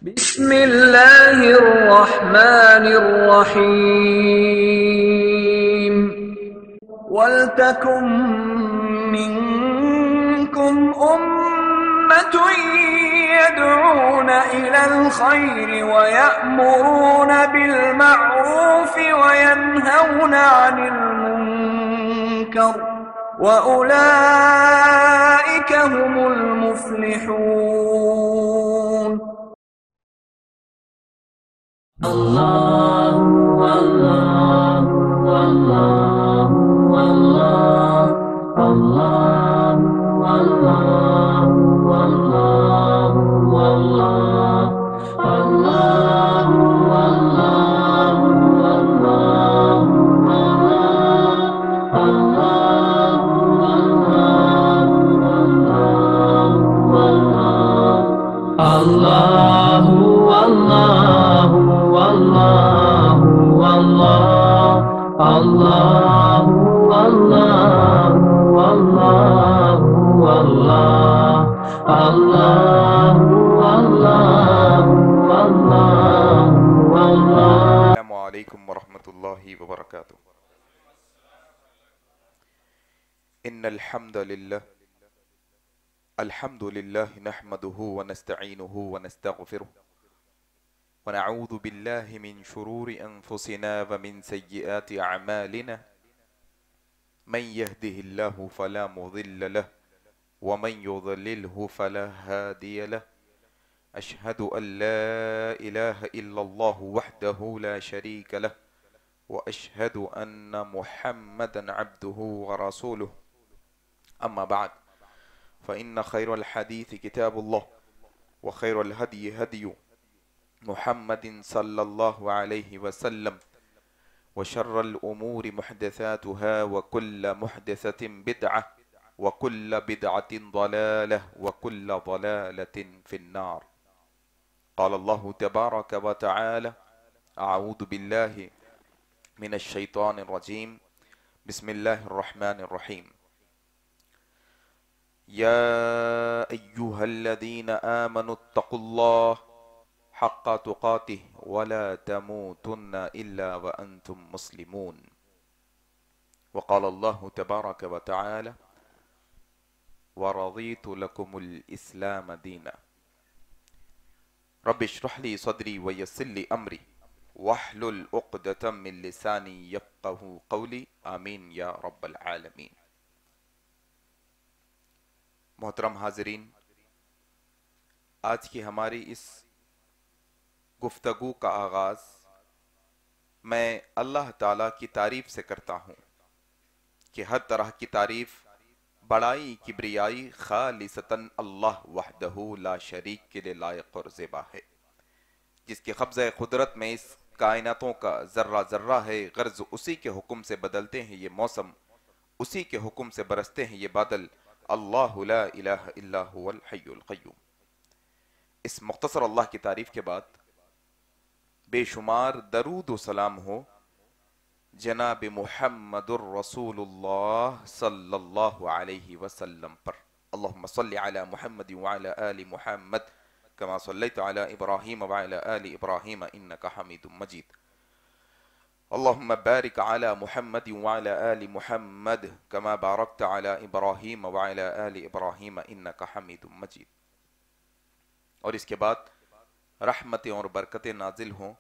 بسم الله الرحمن الرحيم ولتكن منكم أمة يدعون إلى الخير ويأمرون بالمعروف وينهون عن المنكر وأولئك هم المفلحون. الله والله والله والله الله والله والله والله الله والله والله الله الله والله والله والله الله والله والله والله الله والله والله والله. السلام عليكم ورحمة الله وبركاته. إن الحمد لله نحمده ونستعينه ونستغفره ونعوذ بالله من شرور أنفسنا ومن سيئات أعمالنا من يهده الله فلا مضل له ومن يضلله فلا هادي له أشهد أن لا إله إلا الله وحده لا شريك له وأشهد أن محمدا عبده ورسوله أما بعد فإن خير الحديث كتاب الله وخير الهدي هدي محمد صلى الله عليه وسلم وشر الأمور محدثاتها وكل محدثة بدعة وكل بدعة ضلالة وكل ضلالة في النار. قال الله تبارك وتعالى أعوذ بالله من الشيطان الرجيم بسم الله الرحمن الرحيم يا أيها الذين آمنوا اتقوا الله حق تقاته ولا تموتن إلا وأنتم مسلمون. وقال الله تبارك وتعالى ورضيت لكم الإسلام دينا رب اشرح لي صدري ويسر لي أمري واحلل عقدة من لساني يفقهوا قولي آمين یا رب العالمین. محترم حاضرین، آج کی ہماری اس گفتگو کا آغاز میں اللہ تعالیٰ کی تعریف سے کرتا ہوں کہ ہر طرح کی تعریف، بڑائی، کبریائی خالصتاً اللہ وحدہ لا شریک کے لیے لائق اور زیبا ہے، جس کے قبضہ قدرت میں اس کائناتوں کا ذرہ ذرہ ہے. غرض اسی کے حکم سے بدلتے ہیں یہ موسم، اسی کے حکم سے برستے ہیں یہ بادل. اللہ لا الہ الا هو الحی القیوم. اس مختصر اللہ کی تعریف کے بعد بے شمار درود و سلام ہو جناب محمد الرسول اللہ صلی اللہ علیہ وسلم پر. اللہم صلی علی محمد وعلی آل محمد كما صليت على إبراهيم وعلى آل إبراهيم إنك حميد مجيد. اللهم بارك على محمد وعلى آل محمد كما باركت على إبراهيم وعلى آل إبراهيم إنك حميد مجيد. اور اس کے بعد رحمتیں اور برکتیں نازل ہوں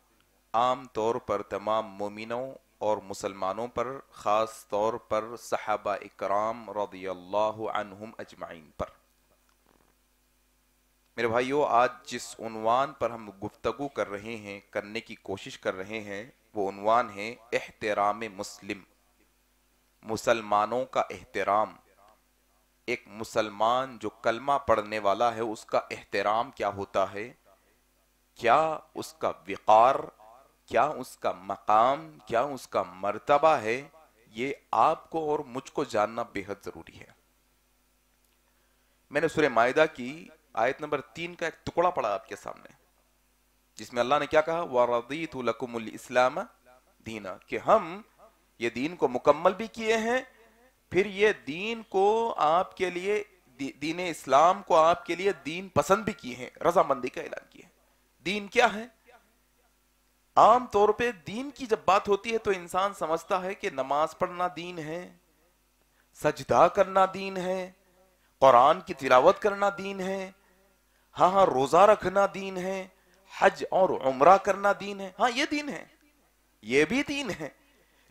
عام طور پر تمام مومنوں اور مسلمانوں پر، خاص طور پر صحابہ اکرام رضی اللہ عنہم اجمعین پر. میرے بھائیو، آج جس عنوان پر ہم گفتگو کر رہے ہیں، کرنے کی کوشش کر رہے ہیں، وہ عنوان ہے احترام مسلم، مسلمانوں کا احترام. ایک مسلمان جو کلمہ پڑھنے والا ہے اس کا احترام کیا ہوتا ہے، کیا اس کا وقار، کیا اس کا مقام، کیا اس کا مرتبہ ہے، یہ آپ کو اور مجھ کو جاننا بے حد ضروری ہے. میں نے سورہ مائدہ کی آیت نمبر 3 کا ایک ٹکڑا پڑھا آپ کے سامنے، جس میں اللہ نے کیا کہا، وَرَضِيتُ لَكُمُ الْإِسْلَامَ دِينًا، کہ ہم یہ دین کو مکمل بھی کیے ہیں، پھر یہ دین کو آپ کے لیے، دین اسلام کو آپ کے لیے دین پسند بھی کیے ہیں، رضامندی کا اعلان کیے ہیں. دین کیا ہے؟ عام طور پہ دین کی جب بات ہوتی ہے تو انسان سمجھتا ہے کہ نماز پڑھنا دین ہے، سجدہ کرنا دین ہے، قرآن کی تلاوت کرنا دین ہے، ہاں روزہ رکھنا دین ہے، حج اور عمرہ کرنا دین ہے. ہاں یہ دین ہے، یہ بھی دین ہے،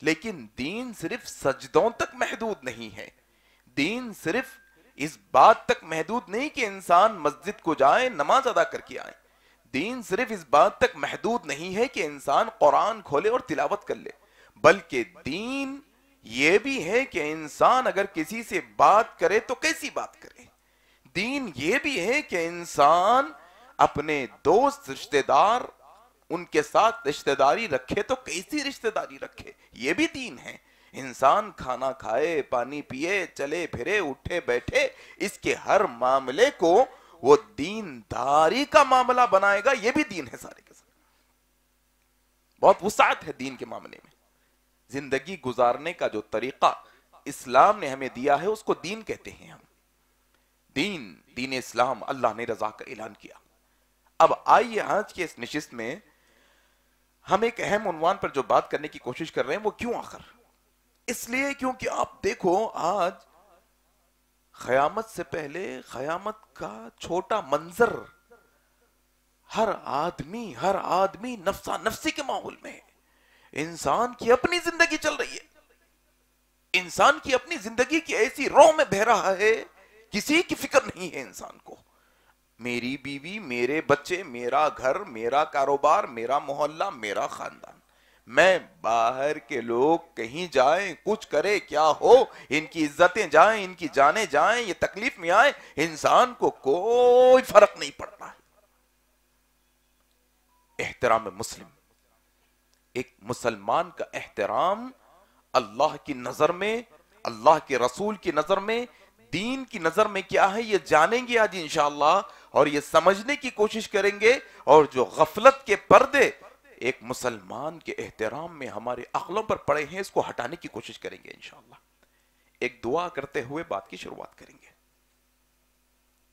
لیکن دین صرف سجدوں تک محدود نہیں ہے. دین صرف اس بات تک محدود نہیں کہ انسان مسجد کو جائے نماز ادا کر کے آئے. دین صرف اس بات تک محدود نہیں ہے کہ انسان قرآن کھولے اور تلاوت کر لے، بلکہ دین یہ بھی ہے کہ انسان اگر کسی سے بات کرے تو کیسی بات کرے. دین یہ بھی ہے کہ انسان اپنے دوست رشتہ دار ان کے ساتھ رشتہ داری رکھے تو کیسی رشتہ داری رکھے، یہ بھی دین ہے. انسان کھانا کھائے، پانی پیے، چلے پھرے، اٹھے بیٹھے، اس کے ہر معاملے کو وہ دینداری کا معاملہ بنائے گا، یہ بھی دین ہے. سارے کے سارے بہت وسعت ہے دین کے معاملے میں. زندگی گزارنے کا جو طریقہ اسلام نے ہمیں دیا ہے اس کو دین کہتے ہیں ہم. دین اسلام، اللہ نے رضا کا اعلان کیا. اب آئیے آج کے اس نشست میں ہم ایک اہم عنوان پر جو بات کرنے کی کوشش کر رہے ہیں وہ کیوں آخر؟ اس لیے کیونکہ آپ دیکھو آج قیامت سے پہلے قیامت کا چھوٹا منظر، ہر آدمی نفسا نفسی کے ماحول میں ہے. انسان کی اپنی زندگی چل رہی ہے، انسان کی اپنی زندگی کی ایسی روح میں بہہ رہا ہے، کسی کی فکر نہیں ہے انسان کو. میری بیوی، میرے بچے، میرا گھر، میرا کاروبار، میرا محلہ، میرا خاندان. میں باہر کے لوگ کہیں جائیں، کچھ کرے کیا ہو، ان کی عزتیں جائیں، ان کی جانیں جائیں، یہ تکلیف میں آئیں، انسان کو کوئی فرق نہیں پڑتا ہے. احترام مسلم، ایک مسلمان کا احترام اللہ کی نظر میں، اللہ کے رسول کی نظر میں، دین کی نظر میں کیا ہے یہ جانیں گے آج انشاءاللہ، اور یہ سمجھنے کی کوشش کریں گے. اور جو غفلت کے پردے ایک مسلمان کے احترام میں ہمارے عقلوں پر پڑے ہیں اس کو ہٹانے کی کوشش کریں گے انشاءاللہ. ایک دعا کرتے ہوئے بات کی شروعات کریں گے.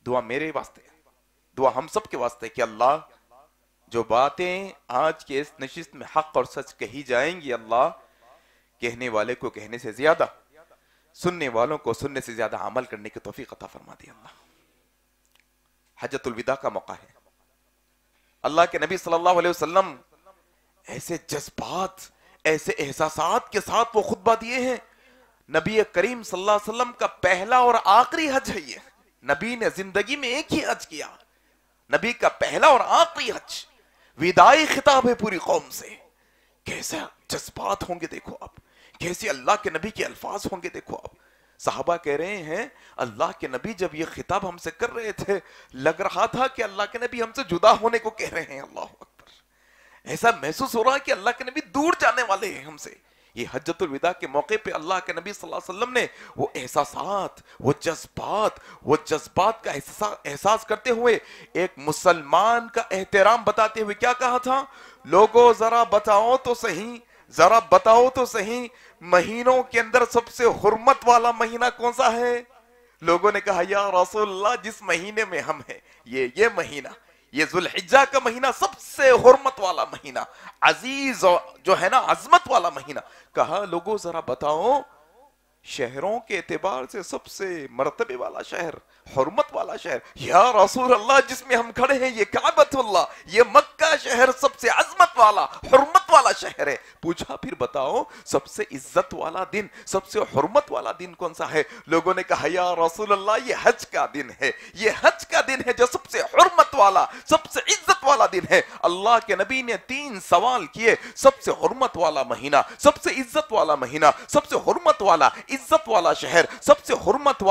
دعا میرے واسطے، دعا ہم سب کے واسطے کہ اللہ جو باتیں آج کے اس نشست میں حق اور سچ کہی جائیں گی، اللہ کہنے والے کو کہنے سے زیادہ، سننے والوں کو سننے سے زیادہ عمل کرنے کی توفیق عطا فرما دی. اللہ حجۃ الوداع کا موقع ہے. اللہ کے نبی صلی اللہ علیہ وسلم ایسے جذبات، ایسے احساسات کے ساتھ وہ خطبہ دیے ہیں. نبی کریم صلی اللہ علیہ وسلم کا پہلا اور آخری حج ہے یہ. نبی نے زندگی میں ایک ہی حج کیا، نبی کا پہلا اور آخری حج، وداعی خطاب ہے پوری قوم سے. کیسے جذبات ہوں گے دیکھو آپ، کیسے اللہ کے نبی کے الفاظ ہوں گے دیکھو آپ. صحابہ کہہ رہے ہیں اللہ کے نبی جب یہ خطاب ہم سے کر رہے تھے لگ رہا تھا کہ اللہ کے نبی ہم سے جدا ہونے کو کہہ رہے ہیں. اللہ اکبر، ایسا محسوس ہو رہا ہے کہ اللہ کے نبی دور جانے والے ہیں ہم سے. یہ حجۃ الوداع کے موقع پہ اللہ کے نبی صلی اللہ علیہ وسلم نے وہ احساسات، وہ جذبات کا احساس کرتے ہوئے ایک مسلمان کا احترام بتاتے ہوئے کیا کہا تھا؟ لوگوں ذرا بتاؤ تو صحیح مہینوں کے اندر سب سے حرمت والا مہینہ کون سا ہے؟ لوگوں نے کہا یا رسول اللہ جس مہینے میں ہم ہیں یہ مہینہ، یہ ذوالحجہ کا مہینہ سب سے حرمت والا مہینہ، عزیز جو ہے نا عظمت والا مہینہ. کہا لوگوں ذرا بتاؤ شہروں کے اعتبار سے سب سے مرتبے والا شہر، حرمت والا شہر. یا رسول اللہ جس میں ہم کھڑے ہیں یہ کعبۃ اللہ، یہ مکہ شہر سب سے عظمت والا حرمت والا شہر ہے. پوچھا پھر بتاؤ سب سے عزت والا دن، سب سے حرمت والا دن کون سا ہے؟ لوگوں نے کہا یا رسول اللہ یہ حج کا دن ہے، یہ حج کا دن ہے جو سب سے حرمت والا، سب سے عزت والا دن ہے. اللہ کے نبی نے 3 سوال کیے، سب سے حرمت والا مہینہ، سب سے عزت والا مہینہ، سب سے حرمت والا عزت والا شہر، سب سے حرمت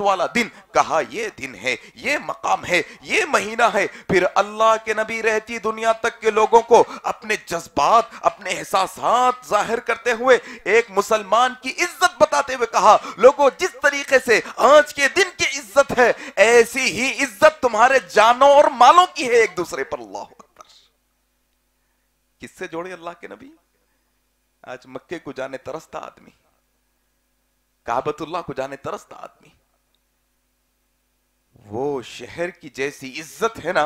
والا دن. کہا یہ دن ہے، یہ مقام ہے، یہ مہینہ ہے. پھر اللہ کے نبی رہتی دنیا تک کے لوگوں کو اپنے جذبات، اپنے احساسات ظاہر کرتے ہوئے ایک مسلمان کی عزت بتاتے ہوئے کہا لوگوں جس طریقے سے آج کے دن کی عزت ہے ایسی ہی عزت تمہارے جانوں اور مالوں کی ہے ایک دوسرے پر. اللہ اکبر. کس سے جوڑے اللہ کے نبی؟ آج مکے کو جانے ترستا آدمی، کعبۃ اللہ کو جانے ترستا آدمی. وہ شہر کی جیسی عزت ہے نا،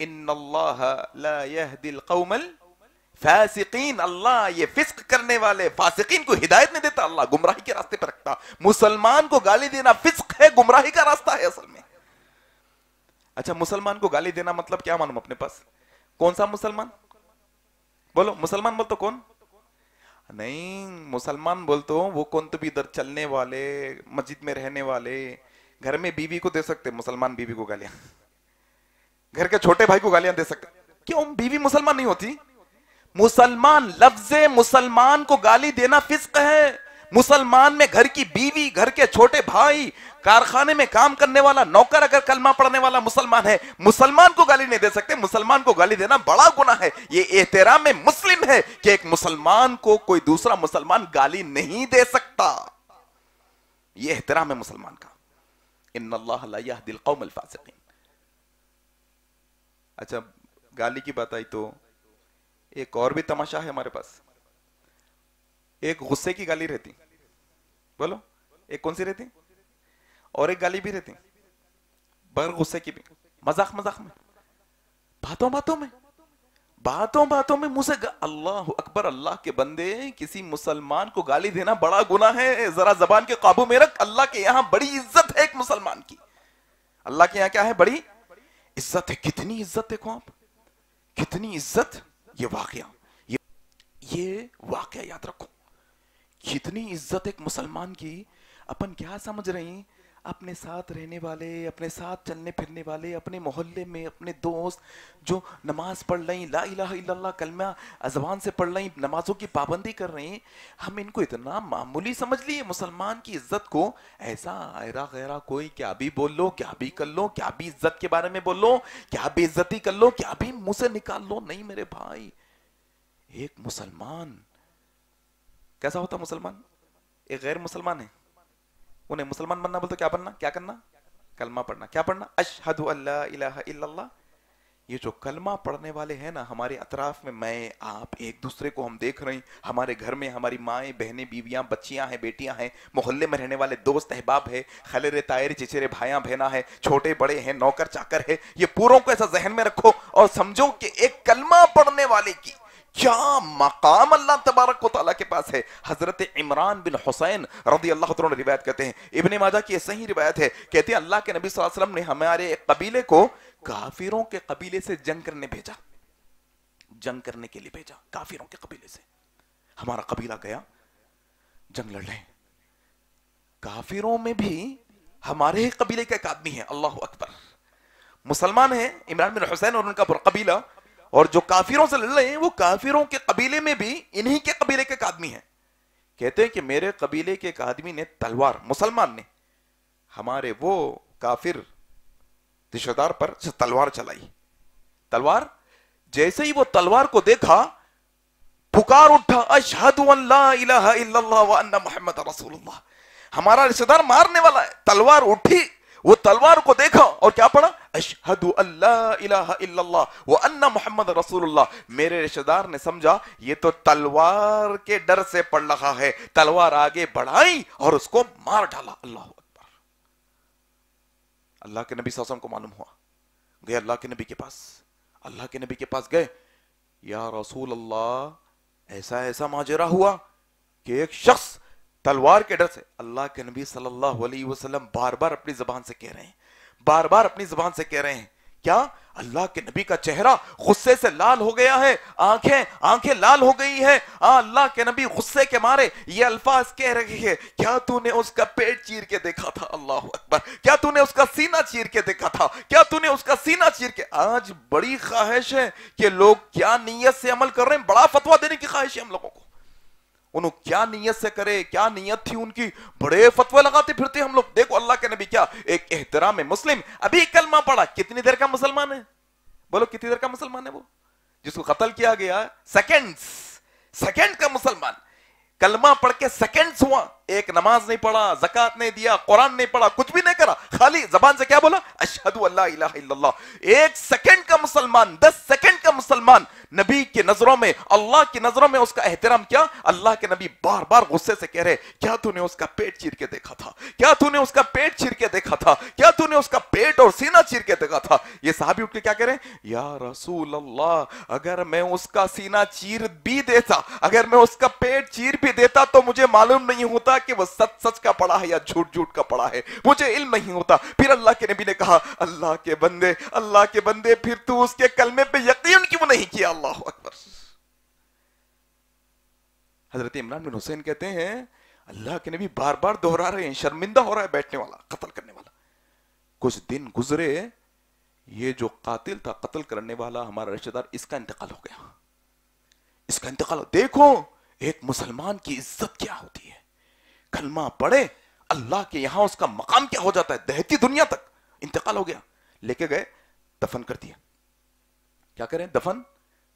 ان اللہ لا یہدی القوم الفاسقین، اللہ یہ فسق کرنے والے فاسقین کو ہدایت نہیں دیتا، اللہ گمراہی کے راستے پر رکھتا۔ مسلمان کو گالی دینا فسق ہے، گمراہی کا راستہ ہے اصل میں۔ اچھا مسلمان کو گالی دینا مطلب کیا معلوم اپنے پاس؟ کون سا مسلمان؟ بولو مسلمان بول تو کون؟ نہیں، مسلمان بول تو وہ کون تو بھی ادھر چلنے والے، مسجد میں رہنے والے، گھر میں بیوی کو دے سکتے مسلمان بیوی کو گالیاں، گھر کے چھوٹے بھائی کو گالیاں دے سکتے، کیوں بیوی مسلمان نہیں ہوتی؟ مسلمان، لفظ مسلمان کو گالی دینا فسق ہے۔ مسلمان میں گھر کی بیوی، گھر کے چھوٹے بھائی، کارخانے میں کام کرنے والا نوکر اگر کلمہ پڑھنے والا مسلمان ہے، مسلمان کو گالی نہیں دے سکتے۔ مسلمان کو گالی دینا بڑا گناہ ہے، یہ احترام مسلم ہے کہ ایک مسلمان کو کوئی دوسرا مسلمان گالی نہیں دے سکتا، یہ احترام ہے مسلمان کا۔ ان اللہ لا یہدی القوم الفاسقین۔ اچھا گالی کی بات آئی تو ایک اور بھی تماشا ہے ہمارے پاس، ایک غصے کی گالی رہتی، بولو ایک کون سی رہتی؟ اور ایک گالی بھی رہتی بغیر غصے کی بھی، مذاق مذاق میں، باتوں باتوں میں منہ سے اللہ اکبر، اللہ کے بندے کسی مسلمان کو گالی دینا بڑا گناہ ہے، ذرا زبان کے قابو میں رکھ۔ اللہ کے یہاں بڑی عزت ہے ایک مسلمان کی، اللہ کے یہاں کیا ہے؟ بڑی عزت ہے۔ کتنی عزت دیکھو آپ، کتنی عزت۔ یہ واقعہ یاد رکھو، کتنی عزت ایک مسلمان کی۔ اپن کیا سمجھ رہے ہیں؟ اپنے ساتھ رہنے والے، اپنے ساتھ چلنے پھرنے والے، اپنے محلے میں اپنے دوست جو نماز پڑھ رہے ہیں، لا الہ الا اللہ کلمہ زبان سے پڑھ رہے ہیں، نمازوں کی پابندی کر رہے ہیں، ہم ان کو اتنا معمولی سمجھ لیے مسلمان کی عزت کو، ایسا ایرا غیرہ کوئی کیا بھی بول لو، کیا بھی کر لو، کیا بھی عزت کے بارے میں بول لو، کیا بھی عزتی کر لو، کیا بھی منہ سے نکال لو۔ نہیں میرے بھائی، ایک مسلمان کیسا ہوتا؟ مسلمان ایک غیر مسلمان ہے، انہیں مسلمان بننا بولتے کیا بننا؟ کیا کرنا؟ کلمہ پڑھنا۔ کیا پڑھنا؟ اشہد ان لا الہ الا اللہ۔ یہ جو کلمہ پڑھنے والے ہیں نا ہمارے اطراف میں، میں آپ ایک دوسرے کو ہم دیکھ رہے ہیں، ہمارے گھر میں ہماری مائیں بہنیں بیویاں بچیاں ہیں بیٹیاں ہیں، محلے میں رہنے والے دوست احباب ہے، خلرے تائر چچیرے بھائیاں بہناں ہیں، چھوٹے بڑے ہیں، نوکر چاکر ہے، یہ پوروں کو ایسا ذہن میں رکھو اور سمجھو کہ ایک کلمہ پڑھنے والے کی کیا مقام اللہ تبارک و تعالیٰ کے پاس ہے۔ حضرت عمران بن حسین رضی اللہ عنہ روایت کرتے ہیں، ابن ماجہ کی یہ صحیح روایت ہے، کہتے ہیں اللہ کے نبی صلی اللہ علیہ وسلم نے ہمارے ایک قبیلے کو کافروں کے قبیلے سے جنگ کرنے بھیجا، جنگ کرنے کے لیے بھیجا، کافروں کے قبیلے سے۔ ہمارا قبیلہ گیا، جنگ لڑ رہے ہیں، کافروں میں بھی ہمارے قبیلے کا ایک آدمی ہے، اللہ اکبر، مسلمان ہیں عمران بن حسین اور ان کا قبیلہ، اور جو کافروں سے لڑ رہے ہیں وہ کافروں کے قبیلے میں بھی انہی کے قبیلے کے ایک آدمی ہیں۔ کہتے ہیں کہ میرے قبیلے کے ایک آدمی نے تلوار، مسلمان نے ہمارے وہ کافر رشتہ دار پر تلوار چلائی۔ تلوار جیسے ہی وہ تلوار کو دیکھا پکار اٹھا، اشہد ان لا الہ الا اللہ وان محمد رسول اللہ، ہمارا رشتہ دار مارنے والا ہے۔ تلوار اٹھی، وہ تلوار کو دیکھا اور کیا پڑھا؟ اشہد ان لا الہ الا اللہ وان محمد رسول اللہ۔ میرے رشتہ دار نے سمجھا یہ تو تلوار کے ڈر سے پڑھ رہا ہے، تلوار آگے بڑھائی اور اس کو مار ڈالا۔ اللہ اکبر۔ اللہ کے نبی صلی اللہ علیہ وسلم کو معلوم ہوا، گئے اللہ کے نبی کے پاس، اللہ کے نبی کے پاس گئے، یا رسول اللہ ایسا ایسا ماجرا ہوا کہ ایک شخص تلوار کے ڈر سے، اللہ کے نبی صلی اللہ علیہ وسلم بار بار اپنی زبان سے کہہ رہے ہیں، بار بار اپنی زبان سے کہہ رہے ہیں، کیا؟ اللہ کے نبی کا چہرہ غصے سے لال ہو گیا ہے، آنکھیں لال ہو گئی ہے، اللہ کے نبی غصے کے مارے یہ الفاظ کہہ رہے ہیں، کیا تو نے اس کا پیٹ چیر کے دیکھا تھا؟ اللہ اکبر۔ کیا تو نے اس کا سینہ چیر کے دیکھا تھا؟ کیا تو نے اس کا سینہ چیر کے؟ آج بڑی خواہش ہے کہ لوگ کیا نیت سے عمل کر رہے ہیں، بڑا فتویٰ دینے کی خواہش ہے ہم لوگوں کو، انہوں کیا نیت سے کرے، کیا نیت تھی ان کی، بڑے فتوے لگاتے پھرتے ہم لوگ۔ دیکھو اللہ کے نبی کیا ایک احترام مسلم، ابھی کلمہ پڑھا، کتنی دیر کا مسلمان ہے؟ بولو کتنی دیر کا مسلمان ہے وہ جس کو قتل کیا گیا؟ سیکنڈ کا مسلمان، کلمہ پڑھ کے سیکنڈز ہوا، ایک نماز نہیں پڑھا, زکات نہیں دیا, قرآن نہیں پڑھا, کچھ بھی نہیں کرا, خالی زبان سے کیا بولا, اشہدو اللہ الہ الا اللہ. 1 سیکنڈ کا مسلمان, 10 سیکنڈ کا مسلمان, نبی کی نظروں میں, اللہ کی نظروں میں اس کا احترام کیا. اللہ کے نبی بار بار غصے سے کہہ رہے, کیا تو نے اس کا پیٹ چیر کے دیکھا تھا, کیا تو نے اس کا پیٹ چیر کے دیکھا تھا, کیا تو نے اس کا پیٹ اور سینہ چیر کے دیکھا تھا. یہ صحابی اٹھ کے کیا کہہ رہے ہیں, یا رسول اللہ, اگر میں اس کا سینہ چیر بھی دیتا, اگر میں اس کا پیٹ چیر بھی دیتا تو مجھے معلوم نہیں ہوتا کہ وہ سچ سچ کا پڑا ہے یا جھوٹ جھوٹ کا پڑا ہے, مجھے علم نہیں ہوتا. پھر اللہ کے نبی نے کہا, اللہ کے بندے, اللہ کے بندے, پھر تو اس کے کلمے پہ یقین کیوں نہیں کیا. اللہ اکبر. حضرت عمران بن حسین کہتے ہیں, اللہ کے نبی بار بار دہرا رہے ہیں, شرمندہ ہو رہا ہے بیٹھنے والا, قتل کرنے والا. کچھ دن گزرے, یہ جو قاتل تھا, قتل کرنے والا ہمارا رشتہ دار, اس کا انتقال ہو گیا. اس کا انتقال, دیکھو ایک مسلمان کی عزت کیا ہوتی ہے, کلمہ پڑھے, اللہ کے یہاں اس کا مقام کیا ہو جاتا ہے, دہتی دنیا تک. انتقال ہو گیا, لے کے گئے, دفن کر دیا. کیا کریں, دفن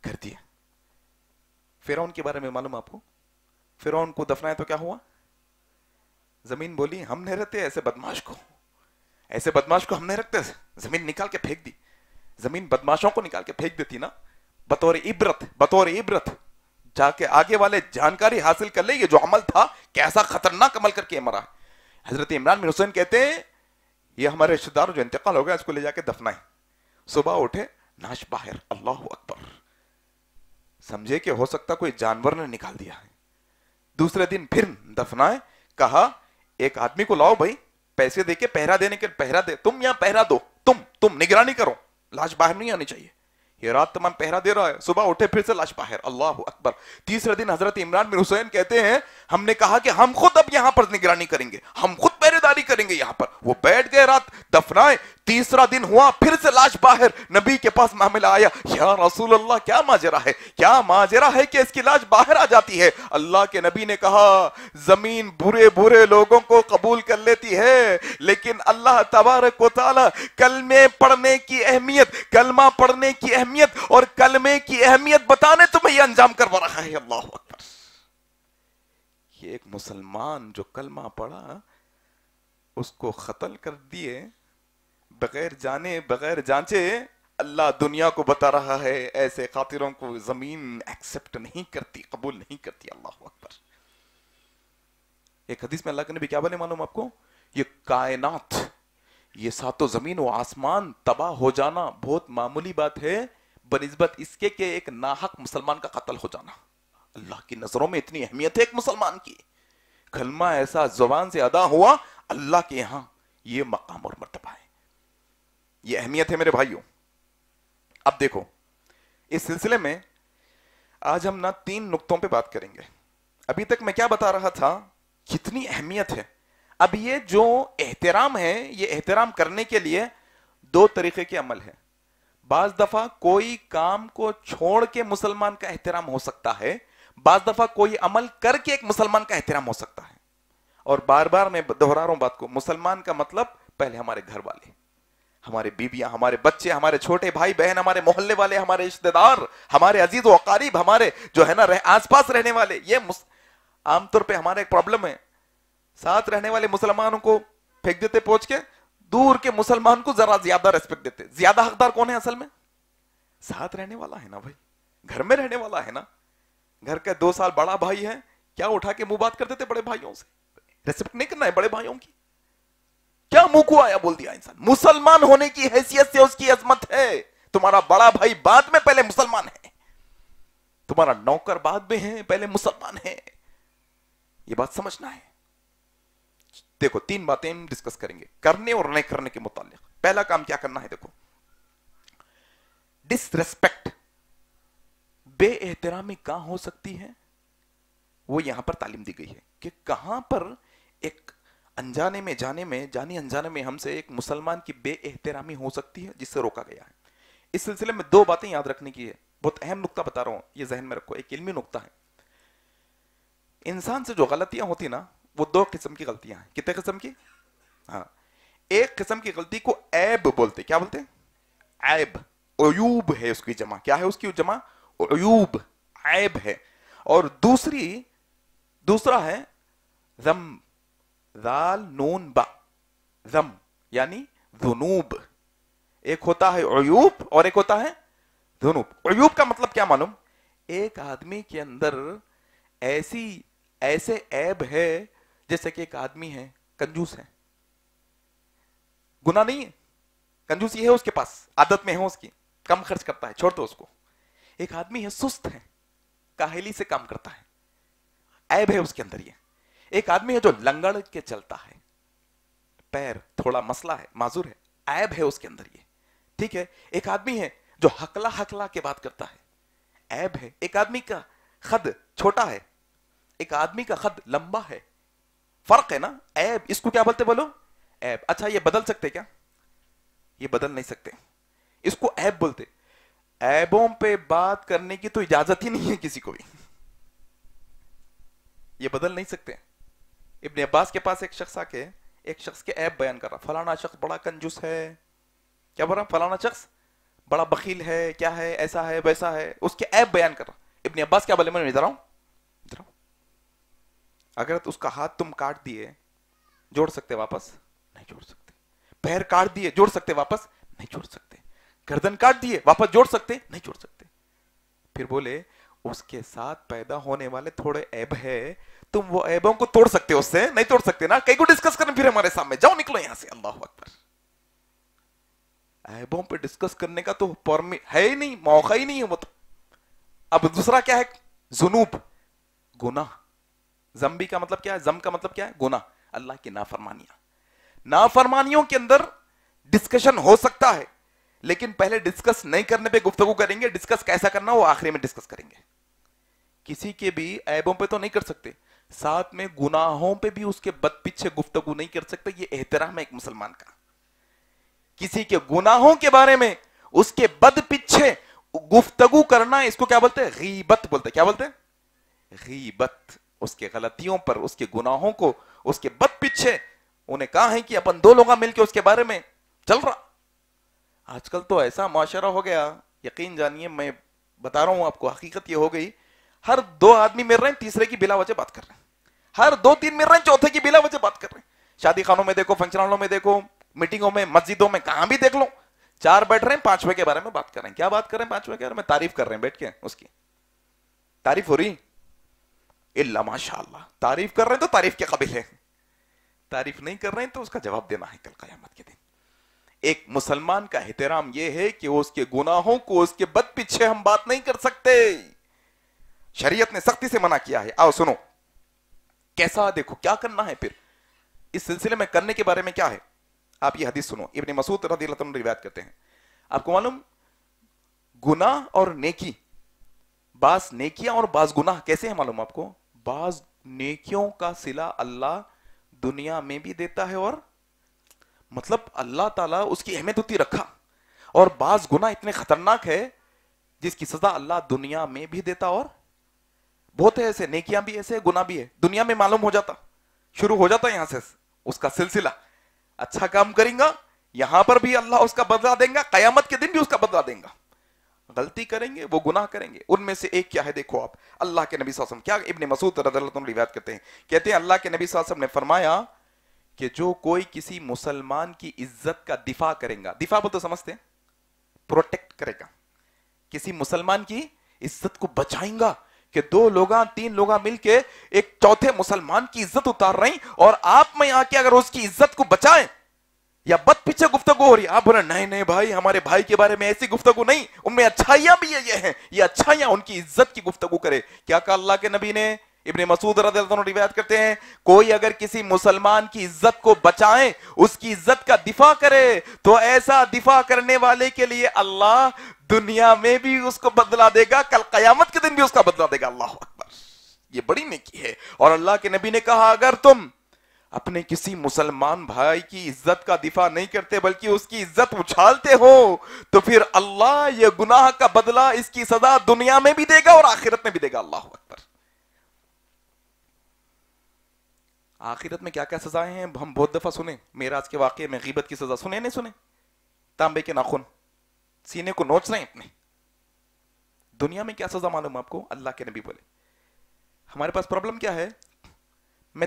کر دیا. فرعون کے بارے میں معلوم آپ کو, فرعون کو دفنایا تو کیا ہوا, زمین بولی ہم نہیں رہتے ایسے بدماش کو, ایسے بدماش کو ہم نہیں رکھتے. زمین نکال کے پھینک دی. زمین بدماشوں کو نکال کے پھینک دیتی نا, بطور عبرت, بطور عبرت, جا کے آگے والے جانکاری حاصل کر لے یہ جو عمل تھا کیسا خطرناک عمل کر کے مرا ہے. حضرت عمران بن حسین کہتے ہیں, یہ ہمارے رشتہ دار جو انتقال ہو گیا, اس کو لے جا کے دفنائیں. صبح اٹھے, ناش باہر, اللہ اکبر, سمجھے کہ ہو سکتا کوئی جانور نے نکال دیا ہے. دوسرے دن پھر دفنائے, کہا ایک آدمی کو لاؤ بھائی, پیسے دے کے پہرا دینے کے, پہرا دے, تم یہاں پہرا دو, تم نگرانی کرو, لاش باہر نہیں آنی چاہیے. یہ رات تمام پہرا دے رہا ہے, صبح اٹھے پھر سے لاش باہر, اللہ اکبر. تیسرے دن حضرت عمران بن حسین کہتے ہیں, ہم نے کہا کہ ہم خود اب یہاں پر نگرانی کریں گے, ہم خود پہرے داری کریں گے یہاں پر. وہ بیٹھ گئے, رات دفنائے. تیسرا دن ہوا, پھر سے لاش باہر. نبی کے پاس معاملہ آیا, یا رسول اللہ کیا ماجرا ہے, کیا ماجرا ہے کہ اس کی لاش باہر آ جاتی ہے. اللہ کے نبی نے کہا, زمین برے برے لوگوں کو قبول کر لیتی ہے, لیکن اللہ تبارک و تعالی کلمے پڑھنے کی اہمیت, کلمہ پڑھنے کی اہمیت اور کلمے کی اہمیت بتانے تمہیں یہ انجام کروا رہا ہے. اللہ اکبر. یہ ایک مسلمان جو کلمہ پڑھا, اس کو قتل کر دیے بغیر جانے بغیر جانچے. اللہ دنیا کو بتا رہا ہے, ایسے قاتلوں کو زمین ایکسپٹ نہیں کرتی, قبول نہیں کرتی. اللہ اکبر. ایک حدیث میں اللہ کے نبی کیا بولے معلوم آپ کو, یہ کائنات, یہ ساتوں زمین و آسمان تباہ ہو جانا بہت معمولی بات ہے بنسبت اس کے کہ ایک ناحق مسلمان کا قتل ہو جانا. اللہ کی نظروں میں اتنی اہمیت ہے ایک مسلمان کی. کلمہ ایسا زبان سے ادا ہوا, اللہ کے یہاں یہ مقام اور مرتبہ ہے, یہ اہمیت ہے میرے بھائیوں. اب دیکھو, اس سلسلے میں آج ہم 3 نقطوں پہ بات کریں گے. ابھی تک میں کیا بتا رہا تھا, کتنی اہمیت ہے. اب یہ جو احترام ہے, یہ احترام کرنے کے لیے 2 طریقے کے عمل ہے. بعض دفعہ کوئی کام کو چھوڑ کے مسلمان کا احترام ہو سکتا ہے, بعض دفعہ کوئی عمل کر کے ایک مسلمان کا احترام ہو سکتا ہے. اور بار بار میں دہرا رہا ہوں بات کو, مسلمان کا مطلب پہلے ہمارے گھر والے, ہمارے بیویاں, ہمارے بچے, ہمارے چھوٹے بھائی بہن, ہمارے محلے والے, ہمارے رشتہ دار, ہمارے عزیز و اقارب, ہمارے جو ہے نا آس پاس رہنے والے. یہ عام طور پہ ہمارا ایک پرابلم ہے, ساتھ رہنے والے مسلمانوں کو پھینک دیتے پہنچ کے, دور کے مسلمان کو ذرا زیادہ ریسپیکٹ دیتے. زیادہ حقدار کون ہے اصل میں, ساتھ رہنے والا ہے نا بھائی, گھر میں رہنے والا ہے نا. گھر کا 2 سال بڑا بھائی ہے, کیا اٹھا کے منہ بات کر دیتے بڑے بھائیوں سے, ریسپیکٹ نہیں کرنا ہے بڑے بھائیوں کی, کیا منہ کو آیا بول دیا انسان. مسلمان ہونے کی حیثیت سے اس کی عظمت ہے. تمہارا بڑا بھائی بعد میں پہلے مسلمان ہے, تمہارا نوکر بعد میں ہے, پہلے مسلمان ہے. یہ بات سمجھنا ہے. دیکھو 3 باتیں ہم ڈسکس کریں گے کرنے اور نہیں کرنے کے متعلق. پہلا کام کیا کرنا ہے, دیکھو ڈس ریسپیکٹ, بے احترامی کہاں ہو سکتی ہے, وہ یہاں پر تعلیم دی گئی ہے کہ کہاں پر ایک انجانے میں جانی انجانے میں ہم سے ایک مسلمان کی بے احترامی ہو سکتی ہے جس سے روکا گیا ہے. اس سلسلے میں 2 باتیں یاد رکھنے کی ہے, بہت اہم نقطہ بتا رہا ہوں, یہ ذہن میں رکھو, ایک علمی نقطہ ہے. انسان سے جو غلطیاں ہوتی نا, وہ 2 قسم کی غلطیاں ہیں. کتنے قسم کی؟ ہاں, ایک قسم کی غلطی کو عیب بولتے. کیا بولتے ہیں؟ عیب, عیوب ہے اس کی جمع. کیا ہے اس کی جمع؟ عیوب, عیب ہے. اور دوسرا ہے ذم, ذال نون با ذم یعنی ذنوب. ایک ہوتا ہے عیوب اور ایک ہوتا ہے ذنوب. عیوب کا مطلب کیا معلوم؟ ایک آدمی کے اندر ایسے عیب ہے جیسے کہ ایک آدمی ہے کنجوس ہے, گناہ نہیں ہے, کنجوسی ہے اس کے پاس, عادت میں ہے اس کی, کم خرچ کرتا ہے, چھوڑ دو اس کو. ایک آدمی ہے سست ہے, کاہلی سے کام کرتا ہے, عیب ہے اس کے اندر یہ. ایک آدمی ہے جو لنگڑ کے چلتا ہے, پیر تھوڑا مسئلہ ہے, معذور ہے, عیب ہے اس کے اندر یہ, ٹھیک ہے. ایک آدمی ہے جو ہکلا کے بات کرتا ہے, عیب ہے. ایک آدمی کا خد چھوٹا ہے, ایک آدمی کا خد لمبا ہے, فرق ہے نا. عیب اس کو کیا بولتے بولو؟ عیب. اچھا یہ بدل سکتے کیا؟ یہ بدل نہیں سکتے, اس کو عیب بولتے. عیبوں پہ بات کرنے کی تو اجازت ہی نہیں ہے کسی کو بھی, یہ بدل نہیں سکتے. ابن عباس کے پاس ایک شخص آ کے ایک شخص کے عیب بیان کر رہا, فلانا شخص بڑا کنجوس ہے, کیا بول رہا, فلانا شخص بڑا بخیل ہے, کیا ہے, ایسا ہے ویسا ہے, اس کے عیب بیان کر رہا. ابن عباس کیا بولے, میں ادھر آؤں, اگر اس کا ہاتھ تم کاٹ دیے جوڑ سکتے واپس؟ نہیں جوڑ سکتے. پیر کاٹ دیے جوڑ سکتے واپس؟ نہیں جوڑ سکتے. گردن کاٹ دیے واپس جوڑ سکتے؟ نہیں جوڑ سکتے. پھر بولے اس کے ساتھ پیدا ہونے والے تھوڑے عیب ہے, تم وہ عیبوں کو توڑ سکتے ہو, اس سے نہیں توڑ سکتے نا. کئی کو ڈسکس کریں پھر ہمارے سامنے, جاؤ نکلو یہاں سے. اللہ اکبر. عیبوں پہ ڈسکس کرنے کا تو ہے ہی نہیں, موقع ہی نہیں ہے وہ تو. اب دوسرا کیا ہے, ذنوب, گناہ. ذنبی کا مطلب کیا ہے, ذم کا مطلب کیا ہے, گناہ, اللہ کی نافرمانیاں. نافرمانیوں کے اندر ڈسکشن ہو سکتا ہے, لیکن پہلے ڈسکس نہیں کرنے پہ گفتگو کریں گے. ڈسکس کیسا کرنا وہ آخری میں ڈسکس کریں گے. کسی کے بھی عیبوں پہ تو نہیں کر سکتے, ساتھ میں گناہوں پہ بھی اس کے بد پیچھے گفتگو نہیں کر سکتے. یہ احترام ہے ایک مسلمان کا. کسی کے گناہوں کے بارے میں اس کے بد پیچھے گفتگو کرنا, اس کو کیا بولتے ہیں, غیبت بولتے. کیا بولتے ہیں, غیبت. اس کے غلطیوں پر, اس کے گناہوں کو, اس کے بد پیچھے انہیں کہا ہے کہ اپن دو لوگ مل کے اس کے بارے میں چل رہا. آج کل تو ایسا معاشرہ ہو گیا, یقین جانیے, میں بتا رہا ہوں آپ کو, حقیقت یہ ہو گئی, ہر دو آدمی مل رہے ہیں, تیسرے کی بلا وجہ بات کر رہے ہیں. ہر دو تین مل رہے ہیں, چوتھے کی بلا وجہ بات کر رہے ہیں. شادی خانوں میں دیکھو, فنکشن ہالوں میں دیکھو, میٹنگوں میں, مسجدوں میں, کہاں بھی دیکھ لو, چار بیٹھ رہے ہیں, پانچویں کے بارے میں بات کر رہے ہیں. کیا بات کر رہے ہیں پانچویں کے بارے میں؟ تعریف کر رہے ہیں بیٹھ کے, اس کی تعریف ہو رہی. اللہ ماشاء اللہ, تعریف کر رہے ہیں تو تعریف کے قابل ہے, تعریف نہیں کر رہے ہیں تو اس کا جواب دینا ہے کل قیامت کے دن. ایک مسلمان کا احترام یہ ہے کہ وہ اس کے گناہوں کو, اس کے بد پیچھے ہم بات نہیں کر سکتے. شریعت نے سختی سے منع کیا ہے. آؤ سنو کیسا, دیکھو کیا کرنا ہے پھر اس سلسلے میں کرنے کے بارے میں کیا ہے. آپ یہ حدیث سنو, ابن مسعود رضی اللہ عنہ روایت کرتے ہیں. آپ کو معلوم, گناہ اور نیکی, بعض نیکیاں اور بعض گناہ کیسے ہیں معلوم آپ کو؟ بعض نیکیوں کا صلہ اللہ دنیا میں بھی دیتا ہے, اور مطلب اللہ تعالیٰ اس کی اہمیت ہوتی رکھا. اور بعض گناہ اتنے خطرناک ہے جس کی سزا اللہ دنیا میں بھی دیتا, اور بہت ہے ایسے, نیکیاں بھی ایسے, گناہ بھی ہے. دنیا میں معلوم ہو جاتا, شروع ہو جاتا یہاں سے اس کا سلسلہ. اچھا کام کریں گا یہاں پر بھی اللہ اس کا بدلہ دیں گا, قیامت کے دن بھی اس کا بدلہ دیں گا. غلطی کریں گے وہ گناہ کریں گے. ان میں سے ایک کیا ہے دیکھو آپ, اللہ کے نبی صلی اللہ علیہ وسلم, کیا ابن مسعود رضی اللہ عنہ روایت کرتے ہیں, کہتے ہیں اللہ کے نبی صلی اللہ علیہ وسلم نے فرمایا کہ جو کوئی کسی مسلمان کی عزت کا دفاع کرے گا, دفاع بولتے سمجھتے ہیں, پروٹیکٹ کرے گا, کسی مسلمان کی عزت کو بچائیں گا, کہ دو لوگاں تین لوگاں مل کے ایک چوتھے مسلمان کی عزت اتار رہی, اور آپ میں آ کے اگر اس کی عزت کو بچائیں, یا بد پیچھے گفتگو ہو رہی ہے, آپ بولے نہیں نہیں بھائی ہمارے بھائی کے بارے میں ایسی گفتگو نہیں, ان میں اچھائیاں بھی یہ ہیں, یہ اچھائیاں, ان کی عزت کی گفتگو کرے. کیا کہا اللہ کے نبی نے؟ ابن مسعود رضی اللہ عنہ روایت کرتے ہیں, کوئی اگر کسی مسلمان کی عزت کو بچائے, اس کی عزت کا دفاع کرے, تو ایسا دفاع کرنے والے کے لیے اللہ دنیا میں بھی اس کو بدلہ دے گا, کل قیامت کے دن بھی اس کا بدلہ دے گا. اللہ اکبر, یہ بڑی نیکی ہے. اور اللہ کے نبی نے کہا اگر تم اپنے کسی مسلمان بھائی کی عزت کا دفاع نہیں کرتے بلکہ اس کی عزت اچھالتے ہو, تو پھر اللہ یہ گناہ کا بدلہ, اس کی سزا دنیا میں بھی دے گا اور آخرت میں بھی دے گا. اللہ اکبر. آخرت میں کیا کیا سزائیں ہیں ہم بہت دفعہ سنیں. معراج کے واقعے میں غیبت کی سزا سنے نہیں سنے؟ تانبے کے ناخن سینے کو نوچ رہے ہیں اپنے. دنیا میں کیا سزا معلوم آپ کو؟ اللہ کے نبی بولے. ہمارے پاس پرابلم کیا ہے, میں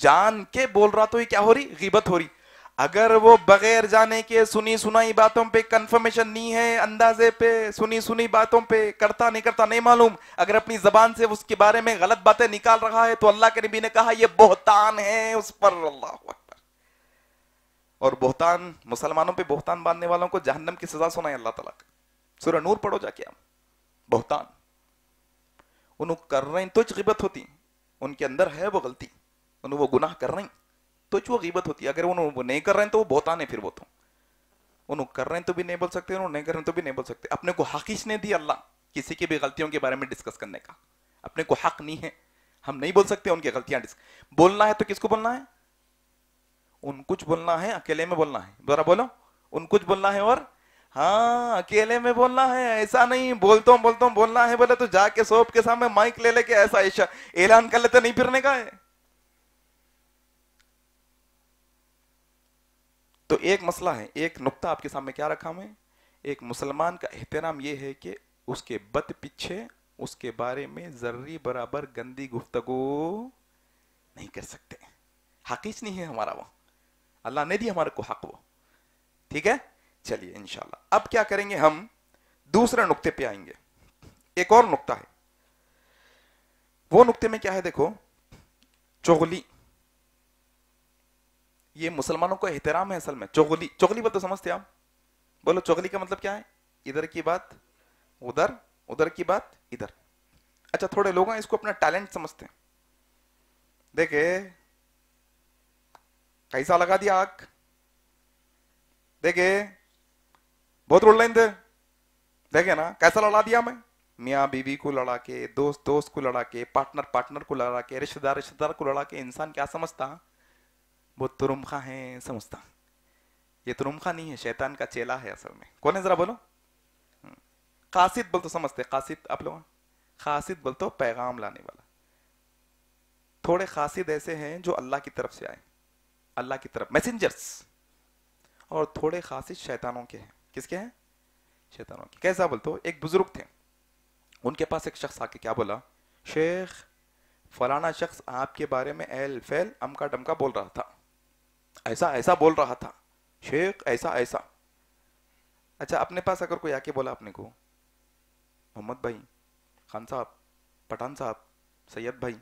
جان کے بول رہا تو یہ کیا ہو رہی؟ غیبت ہو رہی. اگر وہ بغیر جانے کے سنی سنائی باتوں پہ کنفرمیشن نہیں ہے, اندازے پہ سنی سنی باتوں پہ کرتا نہیں معلوم, اگر اپنی زبان سے اس کے بارے میں غلط باتیں نکال رہا ہے تو اللہ کے نبی نے کہا یہ بہتان ہے اس پر. اللہ اکبر. اور بہتان, مسلمانوں پہ بہتان باندھنے والوں کو جہنم کی سزا سنائے اللہ تعالیٰ کا. سورہ نور پڑھو جا کے. ہم بہتان انہوں کر رہے ہیں تو غیبت ہوتی, ان کے اندر ہے وہ غلطی, انہوں وہ گناہ کر رہے ہیں تو وہ غیبت ہوتی ہے. اگر انہوں وہ نہیں کر رہے ہیں تو وہ بہتان ہے. پھر وہ تو انہوں کر رہے ہیں تو بھی نہیں بول سکتے, انہوں نہیں کر رہے ہیں تو بھی نہیں بول سکتے. اپنے کو حق ہی نہیں دیا اللہ کسی کی بھی غلطیوں کے بارے میں ڈسکس کرنے کا. اپنے کو حق نہیں ہے, ہم نہیں بول سکتے ان کی غلطیاں. بولنا ہے تو کس کو بولنا ہے؟ ان کچھ بولنا ہے, اکیلے میں بولنا ہے. ذرا بولو, ان کچھ بولنا ہے اور ہاں اکیلے میں بولنا ہے. ایسا نہیں بولتا ہوں بولنا ہے بولے تو جا کے سوپ کے سامنے مائک لے لے کے ایسا اعلان کر لیتے, نہیں پھرنے کا ہے. تو ایک مسئلہ ہے, ایک نقطہ آپ کے سامنے کیا رکھا میں, ایک مسلمان کا احترام یہ ہے کہ اس کے بت پیچھے اس کے بارے میں ذرری برابر گندی گفتگو نہیں کر سکتے. حقیق نہیں ہے ہمارا وہ, اللہ نے دی ہمارے کو حق وہ. ٹھیک ہے, چلیے انشاءاللہ اب کیا کریں گے, ہم دوسرے نقطے پہ آئیں گے. ایک اور نقطہ ہے, وہ نقطے میں کیا ہے دیکھو, چغلی. یہ مسلمانوں کو احترام ہے اصل میں. چغلی بات تو سمجھتے آپ؟ بولو چغلی کا مطلب کیا ہے؟ ادھر کی بات ادھر, ادھر کی بات ادھر. اچھا تھوڑے لوگ ہیں اس کو اپنا ٹیلنٹ سمجھتے ہیں. دیکھے کیسا لگا دیا آگ, دیکھے بہت رول لائن تھے, دیکھے نا کیسا لڑا دیا میں, میاں بیوی کو لڑا کے, دوست کو لڑا کے, پارٹنر کو لڑا کے, رشتہ دار کو لڑا کے. انسان کیا سمجھتا؟ بہت ترمخا ہے سمجھتا. یہ ترمخا نہیں ہے, شیطان کا چیلا ہے اصل میں. کون ہے ذرا بولو؟ قاصد بول تو سمجھتے, قاصد آپ لوگ, قاصد بول تو پیغام لانے والا. تھوڑے قاصد ایسے ہیں جو اللہ کی طرف سے آئے, اللہ کی طرف میسنجرز, اور تھوڑے قاصد شیطانوں کے ہیں. کس کے ہیں؟ شیطانوں کے. کیسا بولتے ہو, ایک بزرگ تھے, ان کے پاس ایک شخص آ کے کیا بولا, شیخ فلانا شخص آپ کے بارے میں ایل فیل امکا ڈمکا بول رہا تھا, ایسا بول رہا تھا شیخ, ایسا. اچھا اپنے پاس اگر کوئی آ کے بولا اپنے کو, محمد بھائی, خان صاحب, پٹھان صاحب, سید بھائی,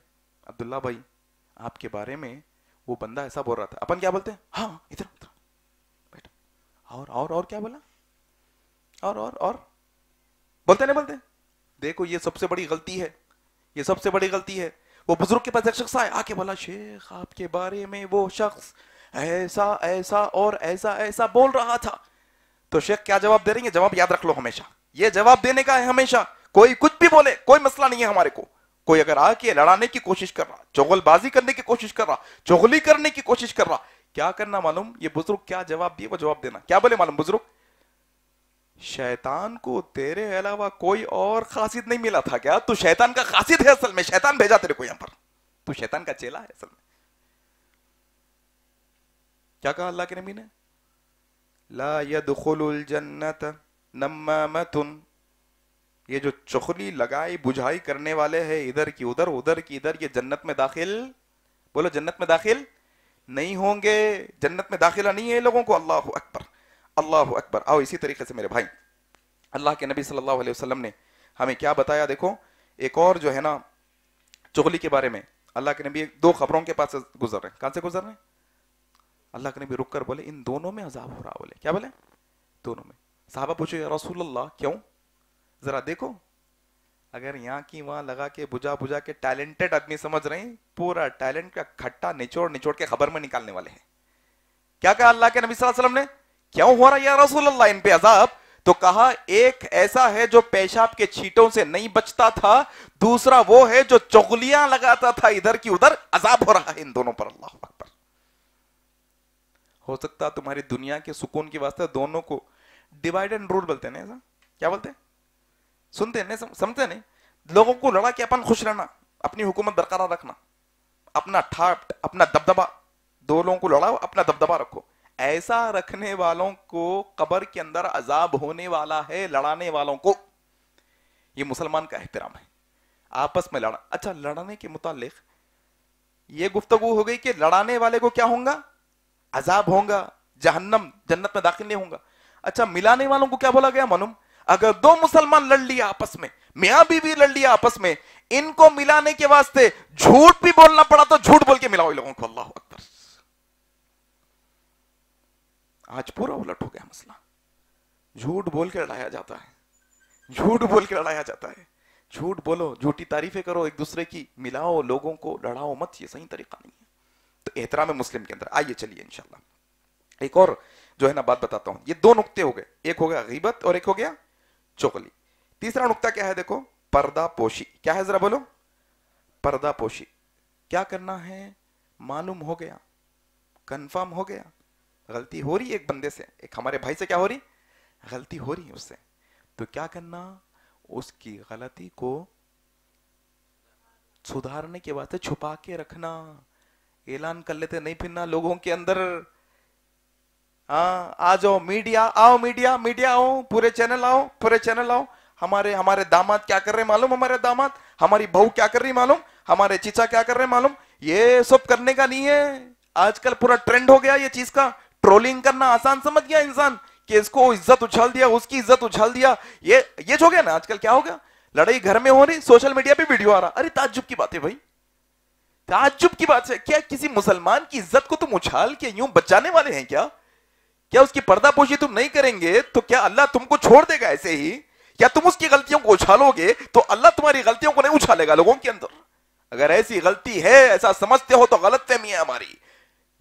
عبداللہ بھائی, آپ کے بارے میں وہ بندہ ایسا بول رہا تھا, اپن کیا بولتے ہیں؟ ہاں ادھر بیٹھا. اور کیا بولا, اور بولتے نہیں بولتے. دیکھو یہ سب سے بڑی غلطی ہے, یہ سب سے بڑی غلطی ہے. وہ بزرگ کے پاس ایک شخص آئے, آ کے بولا شیخ آپ کے بارے میں وہ شخص ایسا اور ایسا بول رہا تھا. تو شیخ کیا جواب دے رہی ہیں؟ جواب یاد رکھ لو ہمیشہ, یہ جواب دینے کا ہے ہمیشہ. کوئی کچھ بھی بولے کوئی مسئلہ نہیں ہے ہمارے کو. کوئی اگر آ کے لڑانے کی کوشش کر رہا, چغل بازی کرنے کی کوشش کر رہا, چغلی کرنے کی کوشش کر رہا, کیا کرنا معلوم؟ یہ بزرگ کیا جواب دیے وہ جواب دینا. کیا بولے معلوم بزرگ؟ شیطان کو تیرے علاوہ کوئی اور قاصد نہیں ملا تھا کیا؟ تو شیطان کا قاصد ہے اصل میں, شیطان بھیجا تیرے کو یہاں پر, تو شیطان کا چیلا ہے اصل میں. کیا کہا اللہ کے نبی نے؟ لا يدخل الجنت نمامت, یہ جو چغلی لگائی بجھائی کرنے والے ہیں ادھر کی ادھر, ادھر کی ادھر, یہ جنت میں داخل, بولو جنت میں داخل نہیں ہوں گے. جنت میں داخلہ نہیں ہے لوگوں کو. اللہ اکبر, اللہ اکبر. آؤ اسی طریقے سے میرے بھائی, اللہ کے نبی صلی اللہ علیہ وسلم نے ہمیں کیا بتایا دیکھو. ایک اور جو ہے نا چغلی کے بارے میں, اللہ کے نبی دو خبروں کے پاس گزر رہے ہیں. کہاں سے گزر رہے ہیں؟ اللہ کے نبی رک کر بولے ان دونوں میں عذاب ہو رہا. بولے کیا بولے؟ دونوں میں. صحابہ پوچھے یا رسول اللہ کیوں؟ ذرا دیکھو, اگر یہاں کی وہاں لگا کے بجا کے ٹیلنٹڈ آدمی سمجھ رہے ہیں, پورا ٹیلنٹ کا کھٹا نچوڑ کے خبر میں نکالنے والے ہیں. کیا کہا اللہ کے نبی صلی اللہ علیہ وسلم نے؟ کیوں ہو رہا یا رسول اللہ ان پہ عذاب؟ تو کہا ایک ایسا ہے جو پیشاب کے چھینٹوں سے نہیں بچتا تھا, دوسرا وہ ہے جو چغلیاں لگاتا تھا ادھر کی ادھر, عذاب ہو رہا ہے ان دونوں پر. اللہ اکبر. ہو سکتا تمہاری دنیا کے سکون کی واسطے دونوں کو ڈیوائڈ اینڈ رول بولتے ہیں. ایسا کیا بولتے ہیں؟ سنتے نہیں, سمجھتے نہیں. لوگوں کو لڑا کے اپن خوش رہنا, اپنی حکومت برقرار رکھنا, اپنا ٹھاٹ, اپنا دبدبا, دو لوگوں کو لڑاؤ اپنا دبدبا رکھو. ایسا رکھنے والوں کو قبر کے اندر عذاب ہونے والا ہے, لڑانے والوں کو. یہ مسلمان کا احترام ہے, آپس میں لڑا. اچھا لڑنے کے متعلق یہ گفتگو ہو گئی کہ لڑانے والے کو کیا ہوگا؟ عذاب ہوگا، جہنم، جنت میں داخل نہیں ہوگا۔ اچھا ملانے والوں کو کیا بولا گیا معلوم؟ اگر دو مسلمان لڑ لیا آپس میں، میاں بیوی لڑ لیا آپس میں، ان کو ملانے کے واسطے جھوٹ بھی بولنا پڑا تو جھوٹ بول کے ملاؤ لوگوں کو۔ اللہ اکبر۔ آج پورا الٹ ہو گیا مسئلہ، جھوٹ بول کے لڑایا جاتا ہے، جھوٹ بول کے لڑایا جاتا ہے۔ جھوٹ بولو، جھوٹی تعریفیں کرو ایک دوسرے کی، ملاؤ لوگوں کو، لڑاؤ مت، یہ صحیح طریقہ نہیں ہے۔ تو احترام مسلم کے اندر آئیے چلیے انشاءاللہ ایک اور جو ہے نا بات بتاتا ہوں۔ یہ دو نقطے ہو گئے، ایک ہو گیا غیبت اور ایک ہو گیا چغلی۔ تیسرا نقطہ کیا ہے؟ دیکھو، پردہ پوشی۔ کیا ہے ذرا بولو؟ پردہ پوشی کیا کرنا ہے؟ معلوم ہو گیا، کنفرم ہو گیا، غلطی ہو رہی ہے ایک بندے سے، ایک ہمارے بھائی سے کیا ہو رہی؟ غلطی ہو رہی ہے اس سے، تو کیا کرنا؟ اس کی غلطی کو سدھارنے کے واسطے چھپا کے رکھنا، اعلان کر لیتے نہیں پھرنا لوگوں کے اندر۔ ہاں آ جاؤ میڈیا، آؤ میڈیا، میڈیا آؤ، پورے چینل آؤ، پورے چینل آؤ۔ ہمارے داماد کیا کر رہے معلوم؟ ہمارے داماد، ہماری بہو کیا کر رہی معلوم؟ ہمارے چچا کیا کر رہے معلوم؟ یہ سب کرنے کا نہیں ہے۔ آج کل پورا ٹرینڈ ہو گیا یہ چیز کا، ٹرولنگ کرنا آسان سمجھ گیا انسان کہ اس کو عزت اچھال دیا، اس کی عزت اچھال دیا۔ یہ جو گیا نا آج کل کیا ہو گیا، لڑائی گھر میں ہو رہی، سوشل میڈیا پہ ویڈیو آ رہا۔ ارے تعجب کی بات ہے بھائی، تعجب کی بات ہے، کیا کسی مسلمان کی عزت کو تم اچھال کے یوں بچانے والے ہیں کیا؟ کیا اس کی پردہ پوشی تم نہیں کریں گے تو کیا اللہ تم کو چھوڑ دے گا ایسے ہی؟ کیا تم اس کی غلطیوں کو اچھالو گے تو اللہ تمہاری غلطیوں کو نہیں اچھالے گا لوگوں کے اندر؟ اگر ایسی غلطی ہے، ایسا سمجھتے ہو تو غلط فہمی ہے ہماری۔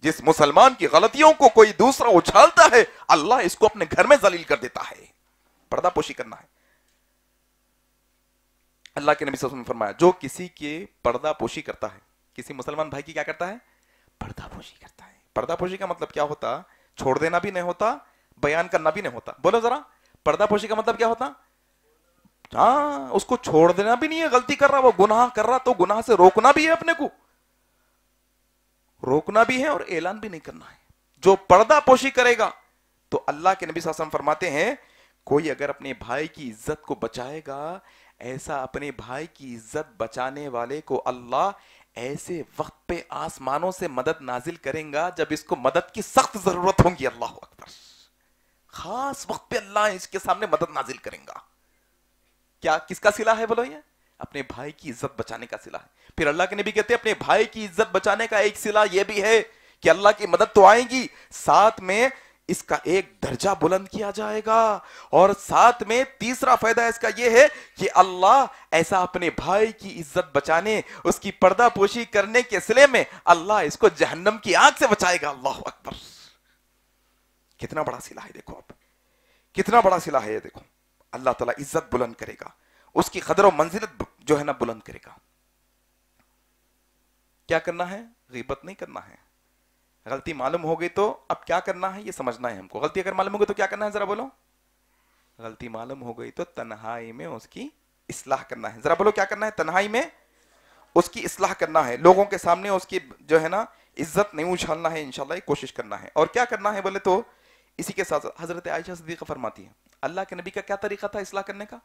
جس مسلمان کی غلطیوں کو کوئی دوسرا اچھالتا ہے، اللہ اس کو اپنے گھر میں ذلیل کر دیتا ہے۔ پردہ پوشی کرنا ہے۔ اللہ کے نبی صلی اللہ علیہ وسلم نے فرمایا جو کسی کے پردہ پوشی کرتا ہے، کسی مسلمان بھائی کی کیا کرتا ہے؟ پردہ پوشی کرتا ہے۔ پردہ پوشی کا مطلب کیا ہوتا؟ چھوڑ دینا بھی نہیں ہوتا، بیان کرنا بھی نہیں ہوتا۔ بولو ذرا، پردہ پوشی کا مطلب کیا ہوتا؟ ہاں، اس کو چھوڑ دینا بھی نہیں ہے، غلطی کر رہا، وہ گناہ کر رہا تو گناہ سے روکنا بھی ہے، اپنے کو روکنا بھی ہے اور اعلان بھی نہیں کرنا ہے۔ جو پردہ پوشی کرے گا تو اللہ کے نبی صلی اللہ علیہ وسلم فرماتے ہیں کوئی اگر اپنے بھائی کی عزت کو بچائے گا، ایسا اپنے بھائی کی عزت بچانے والے کو اللہ ایسے وقت پہ آسمانوں سے مدد نازل کریں گا جب اس کو مدد کی سخت ضرورت ہوگی۔ اللہ اکبر، خاص وقت پہ اللہ اس کے سامنے مدد نازل کریں گا۔ کیا کس کا صلہ ہے بولو؟ یہ اپنے بھائی کی عزت بچانے کا صلہ ہے۔ پھر اللہ کے نبی کہتے ہیں اپنے بھائی کی عزت بچانے کا ایک صلہ یہ بھی ہے کہ اللہ کی مدد تو آئے گی، ساتھ میں اس کا ایک درجہ بلند کیا جائے گا، اور ساتھ میں تیسرا فائدہ اس کا یہ ہے کہ اللہ ایسا اپنے بھائی کی عزت بچانے، اس کی پردہ پوشی کرنے کے صلے میں اللہ اس کو جہنم کی آگ سے بچائے گا۔ اللہ اکبر، کتنا بڑا صلہ ہے، دیکھو آپ کتنا بڑا صلہ ہے یہ، دیکھو اللہ تعالیٰ عزت بلند کرے گا، اس کی قدر و منزلت جو ہے نا بلند کرے گا۔ کیا کرنا ہے؟ غیبت نہیں کرنا ہے۔ غلطی معلوم ہو گئی تو اب کیا کرنا ہے یہ سمجھنا ہے ہم کو۔ غلطی اگر معلوم ہو گئی تو کیا کرنا ہے ذرا بولو؟ غلطی معلوم ہو گئی تو تنہائی میں اس کی اصلاح کرنا ہے۔ ذرا بولو کیا کرنا ہے؟ تنہائی میں اس کی اصلاح کرنا ہے، لوگوں کے سامنے اس کی جو ہے نا عزت نہیں اچھالنا ہے، انشاءاللہ یہ کوشش کرنا ہے۔ اور کیا کرنا ہے بولے تو اسی کے ساتھ حضرت عائشہ صدیقہ فرماتی ہیں اللہ کے نبی کا کیا طریقہ تھا اصلاح کرنے کا؟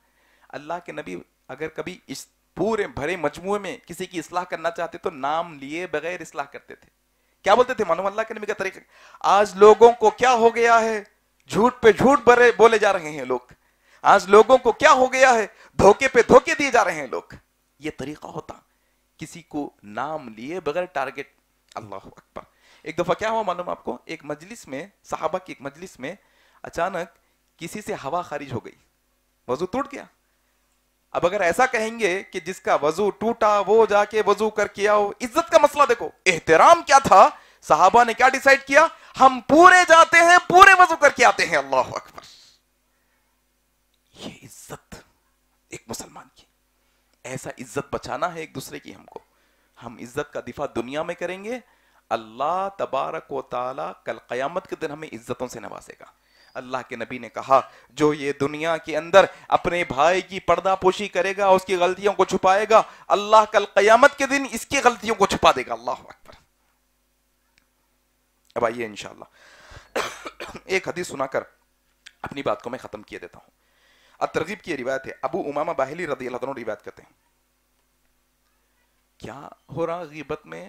اللہ کے نبی اگر کبھی اس پورے بھرے مجموعے میں کسی کی اصلاح کرنا چاہتے تو نام لیے بغیر اصلاح کرتے تھے۔ کیا بولتے تھے معلوم؟ اللہ کے نبی کا طریقہ۔ آج لوگوں کو کیا ہو گیا ہے؟ جھوٹ پہ جھوٹ بولے جا رہے ہیں لوگ۔ آج لوگوں کو کیا ہو گیا ہے؟ دھوکے پہ دھوکے دیے جا رہے ہیں لوگ۔ یہ طریقہ ہوتا کسی کو نام لیے بغیر ٹارگٹ۔ اللہ اکبر۔ ایک دفعہ کیا ہوا معلوم آپ کو؟ ایک مجلس میں، صحابہ کی ایک مجلس میں اچانک کسی سے ہوا خارج ہو گئی، وضو ٹوٹ گیا۔ اب اگر ایسا کہیں گے کہ جس کا وضو ٹوٹا وہ جا کے وضو کر کے آؤ، عزت کا مسئلہ دیکھو، احترام کیا تھا، صحابہ نے کیا ڈیسائیڈ کیا؟ ہم پورے جاتے ہیں، پورے وضو کر کے آتے ہیں۔ اللہ اکبر، یہ عزت ایک مسلمان کی، ایسا عزت بچانا ہے ایک دوسرے کی ہم کو۔ ہم عزت کا دفاع دنیا میں کریں گے، اللہ تبارک و تعالی کل قیامت کے دن ہمیں عزتوں سے نوازے گا۔ اللہ کے نبی نے کہا جو یہ دنیا کے اندر اپنے بھائی کی پردہ پوشی کرے گا، اس کی غلطیوں کو چھپائے گا، اللہ کل قیامت کے دن اس کی غلطیوں کو چھپا دے گا۔ اللہ اکبر۔ اب آئیے انشاءاللہ ایک حدیث سنا کر اپنی بات کو میں ختم کیے دیتا ہوں۔ الترغیب کی روایت ہے، ابو امامہ باہلی رضی اللہ عنہ روایت کرتے ہیں، کیا ہو رہا غیبت میں؟